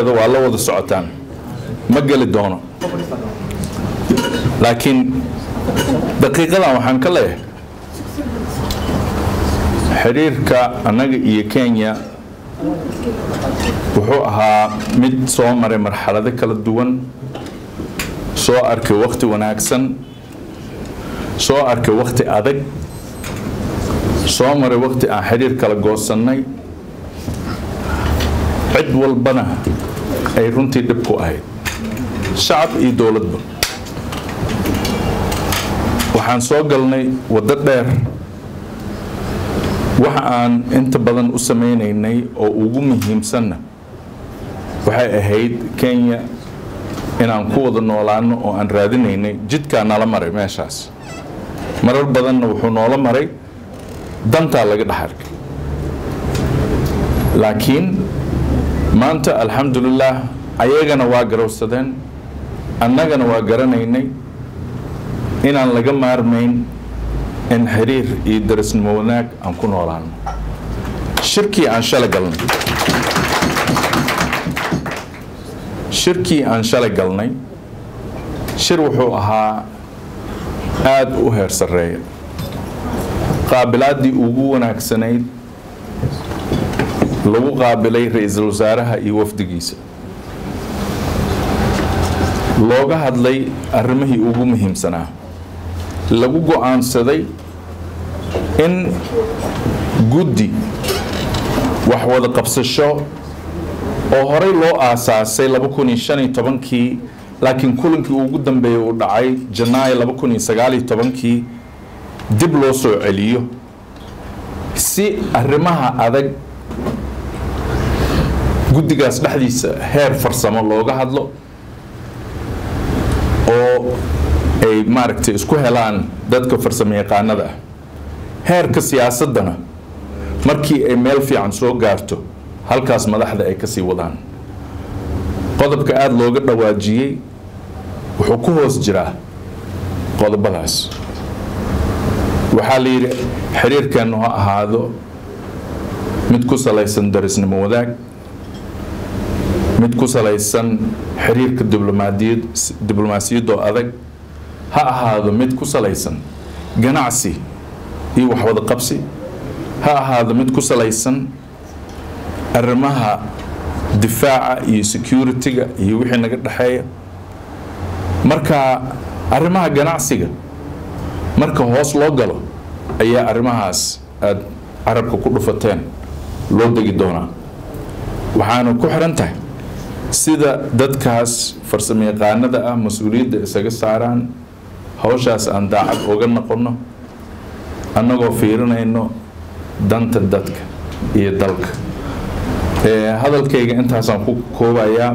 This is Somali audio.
waa la wada socotaan ma gali doono laakiin daqiiqadan waxaan ka leeyahay xiriirka anaga iyo Kenya wuxuu ahaa mid soo maray marxalado kala duwan soo arkay waqti wanaagsan soo arkay waqti adag soo maray waqti aan xiriir kala goosanay cid walbana ay runtii dib ku ahayd shacab iyo dawladba waxaan soo galnay wada dheer waxa aan inta badan u sameeynay oo ugu muhiimsan waxay ahayd Kenya inaan ku wada noolaano oo aan raadinaynay jidka nala maray meeshaas marar badan wuxuu noola maray danta laga dhaxarkay laakiin maanta alxamdulillah ayagana waa garowsadeen annagana waa garanaynay inaan laga maarmayn in xiriir iyo darisnimo wanaag aan ku noolaano shirkii aan shalay galnay shir wuxuu ahaa aad u heer sareeya qaabilaadii ugu wanaagsanayd lagu qaabilay ra'iisul wasaaraha iyo wafdigiisa looga hadlay arrimihii ugu muhiimsanaa lagu go'aansaday in guddi wax wada qabsasho oo horey loo aasaasay 2015kii laakiin kulankii ugu dambeeyay uu dhacay Janaayo 2019kii dib loo soo celiyo si arrimaha adag guddigaas dhexdiisa heer farsamo looga hadlo oo ay maaragtay isku helaan dadka farsamo yaqaanada heerka siyaasadana markii ay meel fiican soo gaarto halkaas madaxda ay ka sii wadaan qodobka aad looga dhawaajiyay wuxuu ku hoos jiraa qodobadaas waxaa la yiri xiriirkan oo ahaado mid ku salaysan darisnimo wadaag mid ku salaysan xiriirka diblomaasiyadda adag ha ahaado mid ku salaysan ganacsi iyo wax wada qabsi ha ahaado mid ku salaysan arrimaha difaaca iyo security-ga iyo wixii naga dhaxeeya marka arrimaha ganacsiga marka hoos loo galo ayaa arrimahaas aad carabka ku dhufateen loo degi doonaa waxaana ku xiran tahay sida dadkaas farsamo yaqaanada mas'uuliyadda isaga saaraan hawshaas aan daacad uga noqono annagoo fiirinayno danta dadka iyo dalka hadalkayga intaasaan ku koobayaa